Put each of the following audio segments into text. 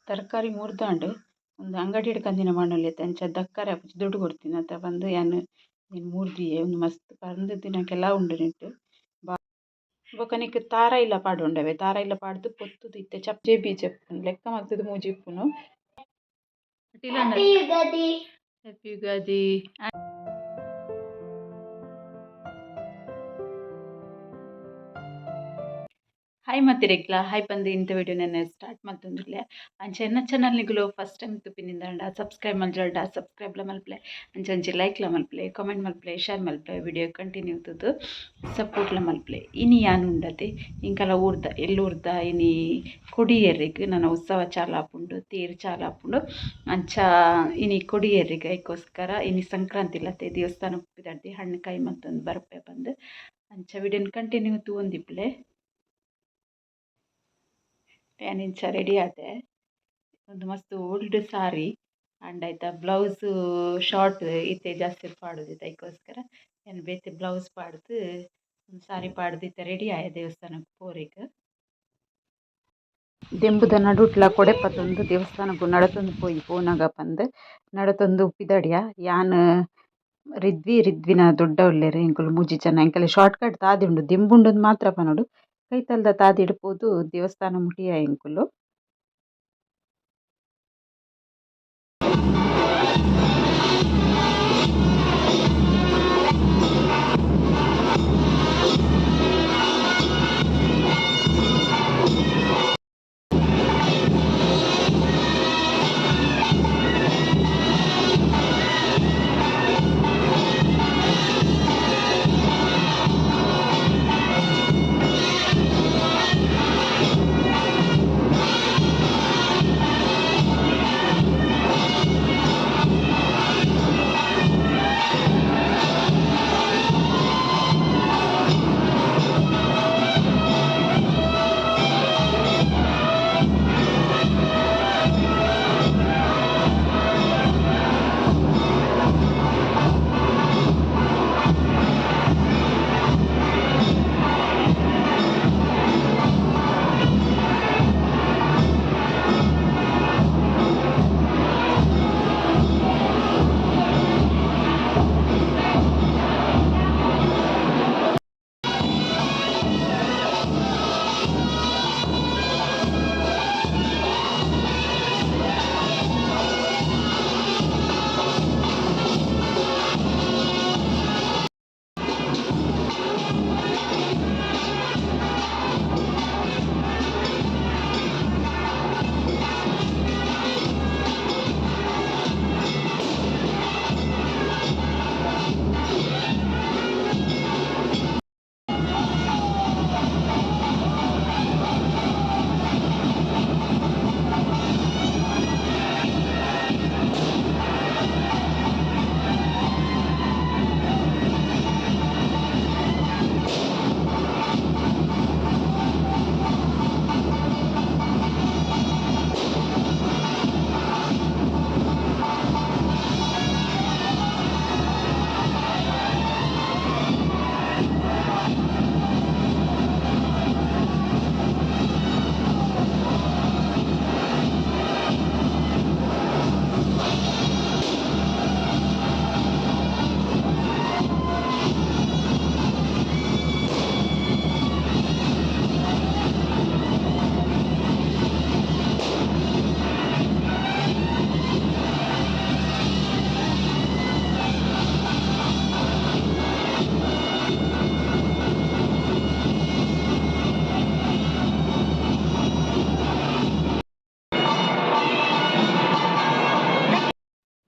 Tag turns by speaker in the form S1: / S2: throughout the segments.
S1: ತರಕಾರಿ ಮೂರ್ದಾಂಡು ಒಂದು ಅಂಗಡಿ ಹಿಡ್ಕಂದಿನ ಮಣ್ಣಲ್ಲಿ ಅಂಚ ದಕ್ಕರೆ ದುಡ್ಡು ಕೊಡ್ತೀನಿ ಅಂತ ಬಂದು ಯಾನು ನೀನು ಮೂರ್ದಿಯೇ ಒಂದು ಮಸ್ತ್ ಪಂದ್ ದಿನಕ್ಕೆಲ್ಲ ಉಂಡು ನೆಟ್ಟು ಬೊಕನಿಕ್ ತಾರ ಇಲ್ಲ ಪಾಡು ಉಂಡವೆ ತಾರ ಇಲ್ಲ ಪಾಡ್ದು ಪೊತ್ತುದು ಇತ್ತೆ ಚಪ್ ಜೇಬಿ ಚೆಪ್ಪುನು ಲೆಕ್ಕ ಮಲ್ತದು ಮೂಜಿ ಇಪ್ಪುನು ಹ್ಯಾಪಿ ಯುಗಾದಿ. ಹಾಯ್ ಮತ್ತಿರೆಗ್ಲ ಹಾಯ್ ಪಂದು ಇಂಥ ವಿಡಿಯೋ ನಾನು ಸ್ಟಾರ್ಟ್ ಮಲ್ತೊಂದುಲ್ಲೆ ಅಂಚ ಎನ್ನ ಚಾನಲ್ ನಿಗುಲು ಫಸ್ಟ್ ಟೈಮ್ ತುಪ್ಪಿನಿಂದ ಸಬ್ಸ್ಕ್ರೈಬ್ ಮಲ್ಜಲ್ಡ ಸಬ್ಸ್ಕ್ರೈಬ್ಲ ಮಲ್ಪಲೆ ಅಂಚ ಲೈಕ್ಲ ಮಲ್ಪಲೆ ಕಾಮೆಂಟ್ ಮಲ್ಪಲೆ ಶೇರ್ ಮಲ್ಪಲೆ ವಿಡಿಯೋ ಕಂಟಿನ್ಯೂ ಇತ್ತದು ಸಪೋರ್ಟ್ಲ ಮಲ್ಪಲೆ ಇನಿ ಯಾನು ಉಂಡತೆ ಇಂಕಲ ಊರ್ದ ಎಲ್ಲೂರ್ದ ಇನಿ ಕೊಡಿಯೇರಿಗೆ ನನ್ನ ಉತ್ಸವ ಚಾಲಾಪುಂಡು ತೇರು ಚಾಲಾಪುಂಡು ಅಂಚ ಇನಿ ಕೊಡಿಯೇರಿಗೆ ಅದಕ್ಕೋಸ್ಕರ ಇನಿ ಸಂಕ್ರಾಂತಿ ಇಲ್ಲತ್ತೆ ದೇವಸ್ಥಾನ ಉಪ್ಪಿದಡ್ಡಿ ಹಣ್ಣು ಕಾಯಿ ಮತ್ತೊಂದು ಬರ್ಪೆ ಬಂದು ಅಂಚ ವಿಡಿಯೋನ ಕಂಟಿನ್ಯೂ ತೂಂದಿಪ್ಲೆ ನಾನು ಇಂಚ ರೆಡಿ ಆದೆ ಒಂದು ಮಸ್ತ್ ಓಲ್ಡ್ ಸಾರಿ ಆಂಡ್ ಆಯ್ತಾ ಬ್ಲೌಸ್ ಶಾರ್ಟ್ ಇತ್ತೆ ಜಾಸ್ತಿ ಪಾಡೋದು ಅದಕ್ಕೋಸ್ಕರ ನಾನು ಬೇತೆ ಬ್ಲೌಸ್ ಪಾಡ್ದು ಒಂದು ಸಾರಿ ಪಾಡ್ದು ಇತ್ತೆ ರೆಡಿ ಆಯ ದೇವಸ್ಥಾನಕ್ಕೆ ಪೋರೆಗೆ ದೆಂಬುದ ನಡುಟ್ಲ ಕೊಡೆಪತ್ತೊಂದು ದೇವಸ್ಥಾನಕ್ಕೂ ನಡತೊಂದು ಪೋನಾಗ ಪಂದು ನಡತೊಂದು ಉಪ್ಪಿದಡಿಯ ಯಾನ್ ರಿದ್ವಿನ ದೊಡ್ಡ ಉಳ್ಳೇರು ಎಂಕುಲು ಮೂಜಿ ಜನ ಎಂಕಲೆ ಶಾರ್ಟ್ ಕಟ್ ತಾದಿ ಉಂಡು ದೆಂಬುಂಡು ಮಾತ್ರ ಪನೋಡು ಕೈತಲ್ದ ತಾದಿ ಇಡ್ಬೋದು ದೇವಸ್ಥಾನ ಮುಟಿಯ ಎಂಕುಲು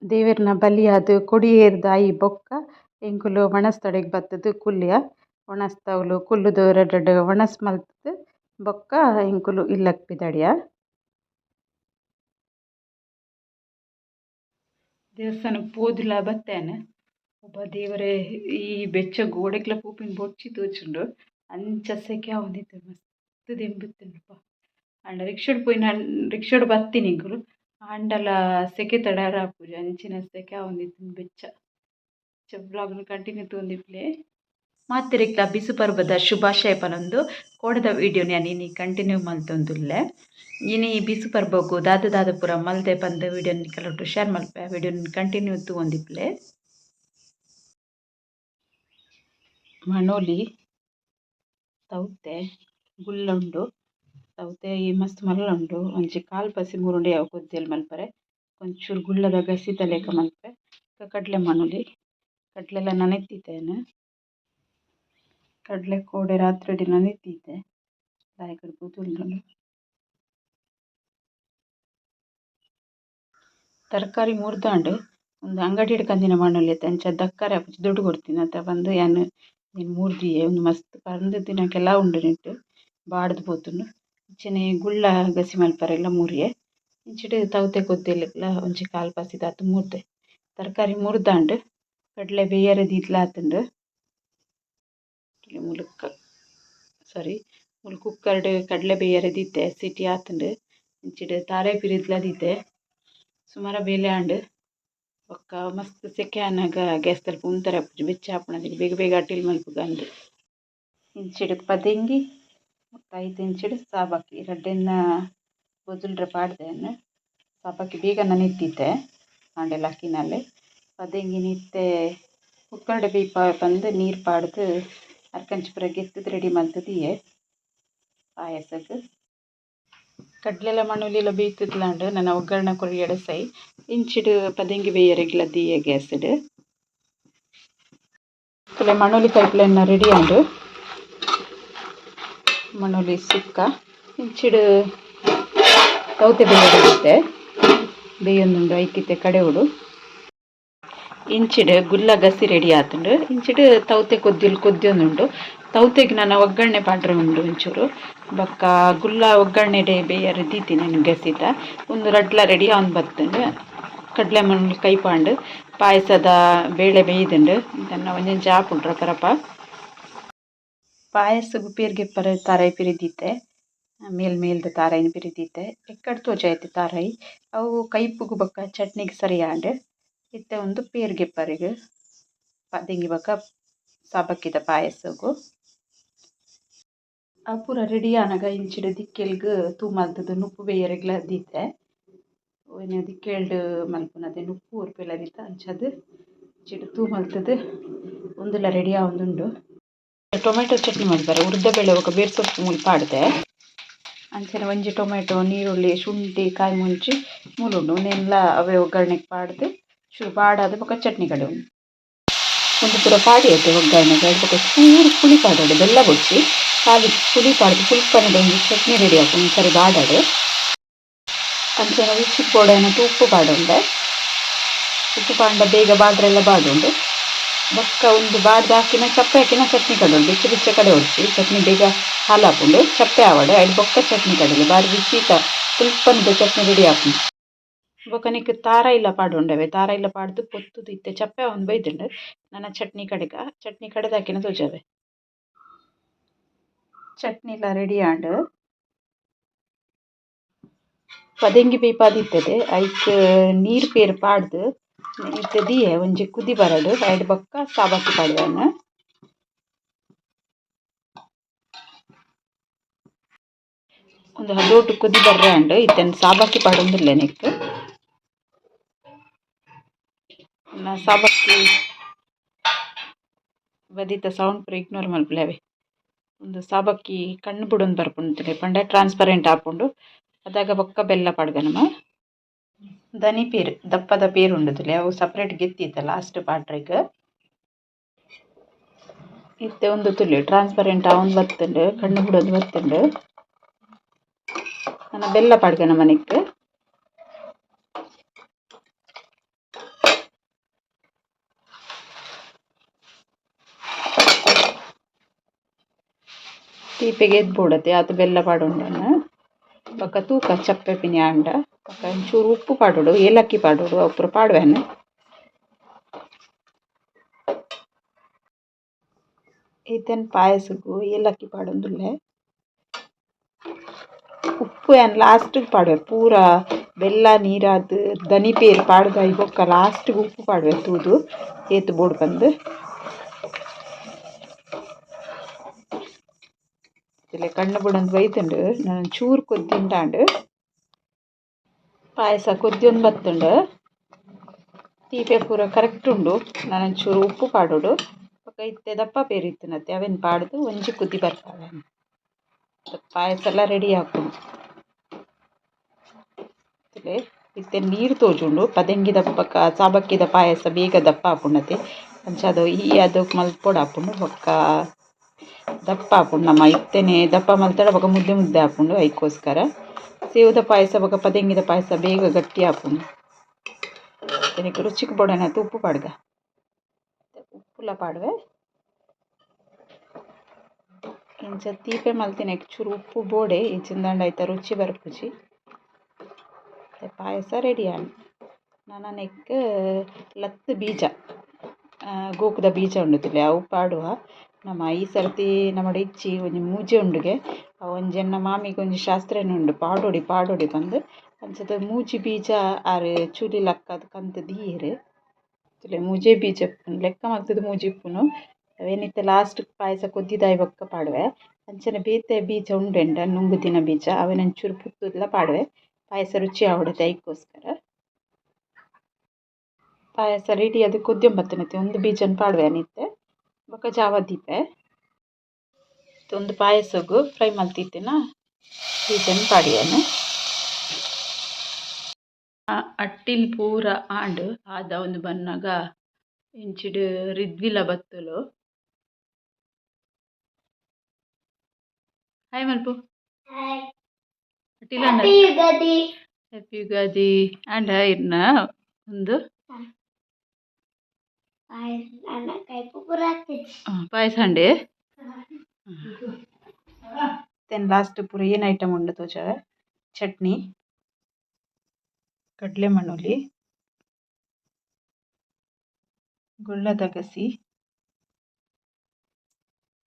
S1: ದೇವೆರ್ನ ಬಲಿಯಾದ್ ಕೊಡಿಯೇರ್ದ ಐ ಬೊಕ್ಕ ಎಂಕುಲು ವನಸ್ತೊಡೆಗ್ ಬತ್ತುದು ಕುಲ್ಯ ವನಸ್ತವುಲು ಕುಲ್ಲುದು ರಡ್ಡ್ ವನಸ್ ಮಲ್ತುದು ಬೊಕ್ಕ ಎಂಕುಲು ಇಲ್ಲಗ್ ಪಿದಡಿಯ ದೇವಸ್ಥಾನಕ್ಕೆ ಪೋದುಲ ಬತ್ತೇನೆ ಒಬ್ಬ ದೇವರೇ ಈ ಬೆಚ್ಚ ಗೋಡೆಗ್ಲ ಪೂಪಿನ ಬೊಚ್ಚಿ ತೋಚುಂಡು ಅಂಚ ಸೆಕೆ ಆವೊಂದಿತ್ತೆ ಮಸ್ತ್ ದೆಂಬುತ್ತುಂಡುಪ್ಪ. ಆಂಡ ರಿಕ್ಷಾಡ್ ಬತ್ತಿನಿಕುಲು ಆಂಡಲ ಸೆಕೆ ತಡಾರ ಆಪುಜಿ ಅಂಚಿನ ಸೆಕೆ ಆವೊಂದಿತ್ತುಂಡು ಬೆಚ್ಚ. ಬ್ಲಾಗ್ನು ಕಂಟಿನ್ಯೂ ತೂಂದಿಪ್ಲೆ ಮಾತೆರೆಗ್ಲ ಬಿಸು ಪರ್ಬದ ಶುಭಾಶಯ ಪನೊಂದು ಕೋಡದ ವಿಡಿಯೋನ ಯಾನಿ ಕಂಟಿನ್ಯೂ ಮಲ್ತೊಂದುಲ್ಲೆ. ಇನಿ ಬಿಸು ಪರ್ಬಗು ದಾದ ಪೂರ ಮಲ್ದೆ ಪಂದ ವಿಡಿಯೋನ ಕೆಲವೊಟ್ಟು ಶೇರ್ ಮಲ್ಪೆ ವಿಡಿಯೋನ ಕಂಟಿನ್ಯೂ ತೂಂದಿಪ್ಲೆ. ಮಣೋಲಿ ತೌತೆ ಗುಲ್ಲ ಉಂಡು ತೌತೆ ಈ ಮಸ್ತ್ ಮಲ್ಲ ಉಂಡು ಒಂಜಿ ಕಾಲ್ ಪಸಿ ಮೂರುಂಡೆ ಯಾವ ಕೊದ್ದಿಯಲ್ಲಿ ಮಲ್ಪರೆ ಒಂಚೂರು ಗುಲ್ಲದ ಗಸಿತ ಲೆಕ್ಕ ಮಲ್ಪೆ. ಕಡ್ಲೆ ಮಣೋಲಿ ಕಡ್ಲೆಲ್ಲ ನನೆತ್ತಿತ್ತೇನೆ ಕಡ್ಲೆ ಕೋಡೆ ರಾತ್ರಿ ನನೆತ್ತಿದ್ದೆ ಲಾಯ್ಕಡೆ ಕೂತುಂಡು. ತರಕಾರಿ ಮೂರ್ದಾಂಡು ಒಂದು ಅಂಗಡಿ ಕಂದಿನ ಮಣ್ಣಲ್ಲಿ ಅಂಚ ದಕ್ಕರೆ ಆಪುಜಿ ದುಡ್ಡು ಕೊಡ್ತೀನಿ ಅಂತ ಬಂದು ಯಾನು ನೀನು ಮೂರ್ದಿಯೇ ಒಂದು ಮಸ್ತ್ ಪರಂದ ದಿನಕ್ಕೆಲ್ಲ ಉಂಡು ನಿಟ್ಟು ಬಾಡ್ದು ಪೋತುಂಡು ಇಂಚನೆ ಗುಳ್ಳ ಗಸಿ ಮಲ್ಪರೆಲ್ಲ ಮೂರಿಯೇ ಇಂಚಿಡು ತೌತೆ ಕೊದ್ದೆಲ್ಲ ಒಂಜಿ ಕಾಲ್ ಪಸಿದ ಆತು ಮೂರ್ದೆ ತರಕಾರಿ ಮೂರ್ದಾಂಡು ಕಡ್ಲೆ ಬೇಯರೆ ದೀತ್ಲ ಆತುಂಡು ಮುಲುಕ ಮುಲ್ ಕುಕ್ಕರ್ಡ್ ಕಡ್ಲೆ ಬೇಯರೆ ದೀತೆ ಸಿಟಿ ಆತುಂಡು ಇಂಚಿಡು ತಾರೆ ಪಿರಿದ್ಲ ದೀತೆ ಸುಮಾರ ಬೇಲೆ ಆಂಡ್ ಒಕ್ಕ ಮಸ್ತ್ ಸೆಕೆ ಆನಾಗ ಗ್ಯಾಸ್ ತಲ್ಪ ಉಂತಾರೆ ಆಪುಜಿ ಬೆಚ್ಚ ಆಪುಣದಿಗೆ ಬೇಗ ಬೇಗ ಅಟ್ಟಿಲ್ ಮಲ್ಪುಗ ಅಂದು ಇಂಚಿಡು ಪದಂಗಿ ಐದು ಇಂಚಿಡು ಸಾಬಾಕಿ ರಡ್ಡೆನ್ನ ಬೊಜುಲ್ರೆ ಪಾಡ್ದೇನು ಸಾಬಾಕಿ ಬೇಗ ನನೆತ್ತಿದ್ದೆ ಆಂಡೆಲ್ಲ ಅಕ್ಕಿನಲ್ಲಿ ಪದಂಗಿ ನಿತ್ತೆ ಕುಕ್ಕರ್ಡ್ ಬೀಪ ಬಂದು ನೀರು ಪಾಡ್ದು ಅರ್ಕಂಚಿ ಪುರ ಗೆತ್ತದು ರೆಡಿ ಮಲ್ತದಿಯೇ ಪಾಯಸಕ್ಕೆ. ಕಡ್ಲೆಲ್ಲ ಮಣ್ಣುಲೆಲ್ಲ ಬೇಯ್ತಿದ್ಲಾಂಡು ನನ್ನ ಒಗ್ಗರಣೆ ಕೊರಿ ಎಡಸೈ ಇಂಚಿಡು ಪದಂಗಿ ಬೇಯರೆಗ್ಲ ದೀಯೆ ಗ್ಯಾಸ್ಡ್ ಕಲೆ ಮಣ್ಣುಲಿ ಕೈಪ್ಲೆನ್ನ ರೆಡಿ ಆಂಡು ಮಣ್ಣುಲಿ ಸುಕ್ಕ ಇಂಚಿಡು ತೌತೆ ಬೇಯರೆ ಬೇಯೊಂದುಂಡು ಐತಿತ್ತೆ ಕಡೆ ಉಡು ಇಂಚಿಡು ಗುಲ್ಲ ಗಸಿ ರೆಡಿ ಆತುಂಡು ಇಂಚಿಡು ತೌತೆ ಕೊದ್ದಿಯೊಂದುಂಡು ತೌತೆಗೆ ನಾನು ಒಗ್ಗರಣೆ ಪಾಡ್ರೆ ಉಂಡು ಒಂಚೂರು ಬೊಕ್ಕ ಗುಲ್ಲ ಒಗ್ಗರಣೆಡೆ ಬೇಯರೆ ದೀತೀನಿ ಗಸಿತ ಒಂದು ರಡ್ಲ ರೆಡಿ ಆನ್ ಬತ್ತುಂಡು ಕಡ್ಲೆ ಮಣ್ಣು ಕೈಪಾಂಡು ಪಾಯಸದ ಬೇಳೆ ಬೇಯ್ದುಂಡು ಇದನ್ನ ಒಂಜೊಂಜಿ ಆಪುಂಡ್ರ ಪರಪ ಪಾಯಸಗು ಪೇರ್ಗೆಪ್ಪರೆ ತಾರಾಯಿ ಪಿರಿದೀತೆ ಮೇಲ್ದ ತಾರಾಯಿನ ಪಿರಿದೀತೆ ಎಕ್ಕಡ್ ತೋಜಾಯ್ತು ತಾರಾಯಿ ಅವು ಕೈಪುಗು ಬೊಕ್ಕ ಚಟ್ನಿಗೆ ಸರಿಯಾಂಡು ಇತ್ತೆ ಒಂದು ಪೇರ್ಗೆಪ್ಪರೆಗ್ ಪದಂಗಿ ಬೊಕ್ಕ ಸಾಬಕ್ಕಿದ ಪಾಯಸಗು ಪೂರ ರೆಡಿ ಆನಾಗ ಇಂಚಿಡು ದಿಕ್ಕೆಲ್ಗ್ ತೂ ಮಲ್ತದು ನುಪ್ಪು ಬೇಯರೆಗ್ಲ ದೀತೆ ಒಯ್ನ ದಿಕ್ಕೆಲ್ಡ್ ಮಲ್ಪುನದೆ ನುಪ್ಪು ಉರ್ಪೆಲ್ಲ ದೀತ ಅಂಚದು ಇಂಚಿಡು ತೂ ಮಲ್ತದು ಒಂದುಲ ರೆಡಿ ಆವೊಂದುಂಡು. ಟೊಮೆಟೊ ಚಟ್ನಿ ಮಾಡ್ತಾರೆ ಉರ್ದಬೇಳೆ ఒక ಬೇರ್ಸೊಪ್ಪು ಮೂಲು ಪಾಡ್ದೆ ಅಂಚನೆ ಒಂಜಿ ಟೊಮೆಟೊ ನೀರುಳ್ಳಿ ಶುಂಠಿ ಕಾಯಿ ಮುಂಚಿ ಮೂಲುಂಡು ಉಂದೆನ್ಲ ಅವೇ ಒಗ್ಗರಣೆಗೆ ಪಾಡ್ದು ಚೂರು ಪಾಡಾದ ಬೊಕ ಚಟ್ನಿ ಕಡೆ ಉಂಡು ಒಂದು ಪೂರ ಪಾಡಿ ಐತೆ ಒಗ್ಗರಣೆಗೆ ಅದು ಬೊಕ ಚೂರು ಪುಳಿ ಪಾಡೋಡು ಬೆಲ್ಲ ಕೊಚ್ಚಿ ಖಾಲಿ ಪುಳಿ ಪಾಡ್ದು ಪುಲ್ಪನದ ಒಂದು ಚಟ್ನಿ ರೆಡಿ ಆಪುಂಡು ಸರಿ ಬಾಡಾಡು ಅಂಚನೆ ರುಚಿ ಪೋಡನಕ್ಕೆ ಉಪ್ಪು ಪಾಡೋಂಡೆ ಉಪ್ಪು ಪಾಂಡ ಬೇಗ ಬಾಡ್ರೆಲ್ಲ ಬಾಡುಂಡು ಬೊಕ್ಕ ಒಂದು ಬಾಡ್ದು ಹಾಕಿನ ಚಪ್ಪೆ ಹಾಕಿನ ಚಟ್ನಿ ಕಡೋಡು ಬೆಚ್ಚ ಬೆಚ್ಚ ಕಡೆ ಹೊಡ್ಚಿ ಚಟ್ನಿ ಬೇಗ ಹಾಲಾಪುಂಡು ಚಪ್ಪೆ ಆವಡು ಐದು ಬೊಕ್ಕ ಚಟ್ನಿ ಕಡಲಿ ಬಾರಿ ರುಚಿತ ಪುಲ್ಪನದ ಚಟ್ನಿ ರೆಡಿ ಆಪುಂಡು ಬೊಕನಿಕ್ ತಾರ ಇಲ್ಲ ಪಾಡುಂಡವೆ ತಾರ ಇಲ್ಲ ಪಾಡ್ದು ಪೊತ್ತುದು ಇತ್ತೆ ಚಪ್ಪೆ ಒಂದು ಬೈದುಂಡು ನನ್ನ ಚಟ್ನಿ ಕಡೆದ ಹಾಕಿನ ತೋಜಾವೆ ಚಟ್ನಿ ಎಲ್ಲ ರೆಡಿ ಆಂಡು ಪದಂಗಿ ಬೇಯ್ಪಾದಿತ್ತದೆ ಐಕ್ ನೀರು ಪೇರು ಪಾಡ್ದು ಇತ್ತದಿಯೇ ಒಂಜಿ ಕುದಿ ಬರಡು ಐಡ್ ಬೊಕ್ಕ ಸಾಬಾಕಿ ಪಾಡ್ವೆನು ಒಂದು ಹದೋಟು ಕುದಿ ಬರ್ರೆ ಅಂಡು ಇತ್ತನ್ನು ಸಾಬಾಕಿ ಪಾಡೊಂದುಲ್ಲೆ ನೆಕ್ ಸಾಬಾಕಿ ಬದಿತ ಸೌಂಡ್ ಪೂರ ಇಗ್ನೋರ್ ಮಲ್ಪುಲೆವೆ ಒಂದು ಸಾಬಕ್ಕಿ ಕಣ್ಣು ಬುಡೊಂದು ಬರ್ಪುಂಡು ಪಂಡ ಟ್ರಾನ್ಸ್ಪರೆಂಟ್ ಆಪುಂಡು ಅದಾಗ ಬೊಕ್ಕ ಬೆಲ್ಲ ಪಾಡ್ವೆನಮ ದನಿ ಪೇರು ದಪ್ಪದ ಪೇರು ಉಂಡುದುಲೆ ಅವು ಸಪ್ರೇಟ್ ಗೆತ್ತಿತ್ತ ಲಾಸ್ಟ್ ಪಾಡ್ರೆಗ್ ಇತ್ತೆ ಒಂದು ತುಲಿ ಟ್ರಾನ್ಸ್ಪರೆಂಟ್ ಅವನ್ ಬತ್ತುಂಡು ಕಣ್ಣು ಬುಡೊಂದು ಬತ್ತುಂಡು ನನ್ನ ಬೆಲ್ಲ ಪಾಡ್ವೆನ ಮನೆಕ್ ತೀಪೆಗೆ ಎದ್ಬೋಡತೆ ಆತು ಬೆಲ್ಲ ಪಾಡೊಂಡನ ಬೊಕ್ಕ ತೂಕ ಚಪ್ಪೆ ಪಿನಿ ಆಂಡ ಬೊಕ್ಕ ಒಂಚೂರು ಉಪ್ಪು ಪಾಡೋಡು ಏಲಕ್ಕಿ ಪಾಡೋಡು ಅವು ಪೂರ ಪಾಡ್ವೆನು ಈತನ ಪಾಯಸಕ್ಕೂ ಏಲಕ್ಕಿ ಪಾಡೊಂದುಲ್ಲೆ ಉಪ್ಪು ಏನು ಲಾಸ್ಟಿಗೆ ಪಾಡುವೆ ಪೂರ ಬೆಲ್ಲ ನೀರಾದ ದನಿ ಪೇರು ಪಾಡ್ದ ಇವಕ್ಕ ಲಾಸ್ಟಿಗೆ ಉಪ್ಪು ಪಾಡುವೆ ತೂದು ಏತು ಬೋಡು ಬಂದು ಇಲ್ಲ ಕಣ್ಣು ಬಿಡೊಂದು ಬೈತುಂಡು ನಾನು ಚೂರು ಕೊದ್ದಿಂಟಾಂಡು ಪಾಯಸ ಕೊದ್ದಿಯೊಂದು ಬತ್ತುಂಡು ತೀಪೆ ಪೂರ ಕರೆಕ್ಟ್ ಉಂಡು ನಾನು ಚೂರು ಉಪ್ಪು ಪಾಡೋಡು ಇತ್ತೆ ದಪ್ಪ ಪೇರು ಇತ್ತಿನತ್ತೆ ಅವೇನು ಪಾಡ್ದು ಒಂಜಿ ಕುದ್ದಿ ಬರ್ತಾವೆ ಪಾಯಸ ಎಲ್ಲ ರೆಡಿ ಹಾಕೊಂಡು ಇತ್ತೆ ನೀರು ತೋಜುಂಡು ಪದಂಗಿ ದಪ್ಪಕ್ಕ ಸಾಬಕ್ಕಿದ ಪಾಯಸ ಬೇಗ ದಪ್ಪ ಹಾಕೊಂಡತೆ ಅಂಚದು ಅದಕ್ಕೆ ಮಲ್ಪೊಡು ಹಾಕೊಂಡು ಬೊಕ್ಕ ದಪ್ಪ ಹಾಕೊಂಡು ನಮ್ಮ ಇತ್ತೇನೆ ದಪ್ಪ ಮಲ್ತಾಡ ಬೊಕ್ಕ ಮುದ್ದೆ ಮುದ್ದೆ ಹಾಕೊಂಡು ಅದಕ್ಕೋಸ್ಕರ ಸೇವದ ಪಾಯಸ ಬೊಕ್ಕ ಪದಂಗಿದ ಪಾಯಸ ಬೇಗ ಗಟ್ಟಿ ಹಾಕೊಂಡು ಇದಕ್ಕೆ ರುಚಿಗೆ ಬೋಡನತ್ತು ಉಪ್ಪು ಪಾಡ್ಗ ಉಪ್ಪುಲ ಪಾಡುವೆ ಇಂಚ ತೀಪೆ ಮಲ್ತಿನ ಚೂರು ಉಪ್ಪು ಬೋಡೆ ಇಂಚಿಂದಾಂಡ ಆಯ್ತಾ ರುಚಿ ಬರ್ಪುಜಿ ಪಾಯಸ ರೆಡಿ ಆನ್ ನನಕ್ಕೆ ಲತ್ತು ಬೀಜ ಗೋಕುದ ಬೀಜ ಉಂಡುತ್ತಿಲ್ಲ ಅವು ಪಾಡುವ ನಮ್ಮ ಈ ಸರ್ತಿ ನಮ್ಮ ಇಚ್ಚಿ ಒಂಜಿ ಮೂಜೆ ಉಂಡುಗೆ ಒಂಜೆನ್ನ ಮಾಮಿಗೆ ಒಂಜಿ ಶಾಸ್ತ್ರನೇ ಉಂಡು ಪಾಡೋಡಿ ಬಂದು ಅಂಚದ ಮೂಜಿ ಬೀಜ ಆರು ಚೂಲಿ ಲಕ್ಕದ ಕಂತ ದೀರು ಮೂಜೆ ಬೀಜ ಲೆಕ್ಕ ಮಲ್ತದ ಮೂಜಿ ಇಪ್ಪುನು ಅವೇನಿತ್ತೆ ಲಾಸ್ಟ್ ಪಾಯಸ ಕೊದ್ದಿದಾಯಿ ಬೊಕ್ಕ ಪಾಡುವೆ ಅಂಚನೆ ಬೇತೆ ಬೀಜ ಉಂಡೆಂಡ ನುಂಗುದಿನ ಬೀಜ ಅವನಂಚೂರು ಪುತ್ತುದೆಲ್ಲ ಪಾಡುವೆ ಪಾಯಸ ರುಚಿ ಆವಡುತ್ತೆ ಅದಕ್ಕೋಸ್ಕರ ಪಾಯಸ ರೆಡಿ ಅದು ಕೊದ್ಯೊಂಬತ್ತನತ್ತೆ ಒಂದು ಬೀಜನ ಪಾಡುವೆ ಅನಿತ್ತೆ ಬೊಕ್ಕ ಜಾವ ದೀಪೆ ಒಂದು ಪಾಯಸಗೂ ಫ್ರೈ ಮಲ್ತಿತ್ತೇನ ಬೀಜನ ಪಾಡಿಯೇನು ಅಟ್ಟಿಲ್ ಪೂರ ಆಂಡ್ ಆದ ಒಂದು ಬನ್ನಾಗ ಇಂಚಿಡು ರಿದ್ವಿಲ ಬತ್ತಲು ಹಾಯ್ ಮಲ್ಪು ಅಟ್ಟಿಲ ಹ್ಯಾಪಿ ಯುಗಾದಿ ಆಂಡ್ ಇರ್ನ ಒಂದು ಪಾಯಸ ಅಂಡೆ ದೆನ್ ಲಾಸ್ಟ್ ಪೂರ ಏನು ಐಟಮ್ ಉಂಡು ತೋಜಾವೆ ಚಟ್ನಿ ಕಡಲೆ ಮಣ್ಣುಲಿ ಗುಳ್ಳದ ಗಸಿ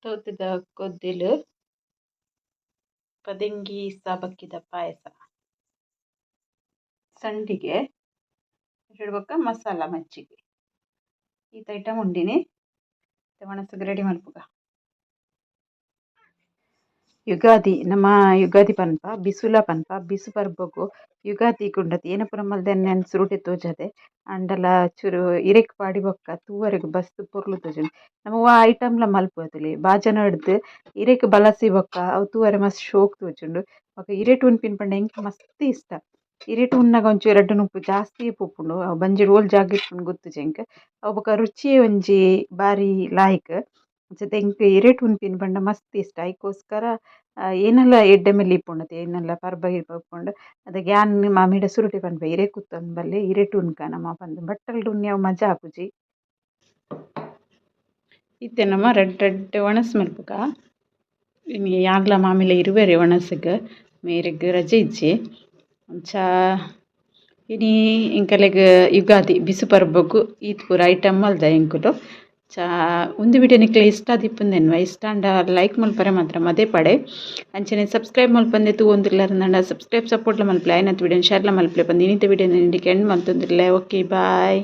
S1: ತೋತದ ಕೊದ್ದಿಲು ಪದಂಗಿ ಸಾಬಕ್ಕಿದ ಪಾಯಸ ಸಂಡಿಗೆ ಇಡ್ಬೇಕ ಮಸಾಲ ಮಜ್ಜಿಗೆ ಈತ ಐಟಮ್ ಉಂಡಿನಿ ಮನಸ್ಸಿಗೆ ರೆಡಿ ಮಾಡ್ಬೇಕ ಯುಗಾದಿ ನಮ್ಮ ಯುಗಾದಿ ಪನ್ಪ ಬಿಸುಲ ಪನ್ಪ ಬಿಸು ಬರ್ಬೇಕು ಯುಗಾದಿ ಕುಂಡತಿ ಏನ ಪುರ ಮಲ್ದೆನ್ನ ಸುರುಟಿ ತೋಜದೆ ಅಂಡಲ ಚೂರು ಇರೆಕ್ ಪಾಡಿ ಬೊಕ್ಕ ತೂವರೆಗ್ ಬಸ್ತ್ ಪೊರ್ಲು ತೋಜುಂಡು ನಮಗ ಆ ಐಟಮ್ಲ ಮಲ್ಪೊಲಿ ಬಾಜನ ಹಿಡ್ದು ಇರೆಕ್ ಬಲಸಿ ಬೊಕ್ಕ ಅವು ತೂವರೆ ಮಸ್ತ್ ಶೋಕ್ ತೋಜುಂಡು ಬೊಕ್ಕ ಇರೆಟ್ ಉನ್ಪಿನ ಪಂಡ ಎಂಕ್ ಮಸ್ತ್ ಇಷ್ಟ ಇರೆಟ್ ಉನ್ನಾಗ ಒಂಚೂರು ಎಡ್ಡೆ ಉಪ್ಪು ಜಾಸ್ತಿ ಉಪ್ಪುಂಡು ಅವು ಬಂಜಿ ಓಲ್ ಜಾಗ ಇಟ್ಕೊಂಡು ಗೊತ್ತು ಎಂಕ್ ಅವು ಬೊಕ್ಕ ರುಚಿ ಒಂಜಿ ಬಾರಿ ಲಾಯ್ಕ್ ಅಂಚದ ಎಂಕ್ ಇರೆಟ್ ಉನ್ಪಿನ ಪಂಡ ಮಸ್ತ್ ಇಷ್ಟ ಅದಕ್ಕೋಸ್ಕರ ಏನೆಲ್ಲ ಎಡ್ಡೆ ಮೇಲೆ ಇಪ್ಪುಂಡತೆ ಏನೆಲ್ಲ ಪರ್ಬ ಇಪ್ಪುಂಡು ಅದಕ್ಕೆ ಯಾನ್ ಮಾಮಿಡ ಸುರುಟಿ ಪನ್ಪ ಇರೆ ಕುತ್ತೊಂದು ಬಲ್ಲೆ ಇರೆಟ್ ಉನ್ಕ ನಮ್ಮ ಪಂದು ಬಟ್ಟಲು ಉನ್ಯಾವ ಮಜಾ ಆಪುಜಿ ಇತ್ತೆ ನಮ್ಮ ರೆಡ್ ಒಣಸ್ ಮಲ್ಪುಗ ಇನ್ನು ಯಾನ್ಲ ಮಾಮಿಲ ಇರುವೆರೆ ಒಣಸ್ಗೆ ಮೇರೆಗ್ ರಜೆ ಇಜ್ಜಿ ಅಂಚ ಇನಿ ಇಂಕಲೆಗ್ ಯುಗಾದಿ ಬಿಸು ಪರ್ಬಗು ಈತ್ ಪೂರ ಐಟಮ್ ಮಲ್ದ ಎಂಕುಲು ಚಾ ಒಂದು ವಿಡಿಯೋ ನಿಕ್ಲೆ ಇಷ್ಟ ದಿಪ್ಪುಂದೆನ್ವ ಇಷ್ಟ ಅಂಡ ಲೈಕ್ ಮಲ್ಪರೆ ಮಾತ್ರ ಮದೇ ಪಡೆ ಅಂಚನೆ ಸಬ್ಸ್ಕ್ರೈಬ್ ಮಲ್ಪಂದೆ ತೂವೊಂದಿರ್ಲಾರಂದ ಸಬ್ಸ್ಕ್ರೈಬ್ ಸಪೋರ್ಟ್ಲ ಮಲ್ಪಲೆ ಐನತ್ ವಿಡಿಯೋನ ಶೇರ್ಲ ಮಲ್ಪಲೆ ಬಂದು ಇನ್ನಿತ ವಿಡಿಯೋ ನಿಂಡಿಗೆ ಎಂಡ್ ಮಲ್ತೊಂದಿರ್ಲೆ ಓಕೆ ಬಾಯ್.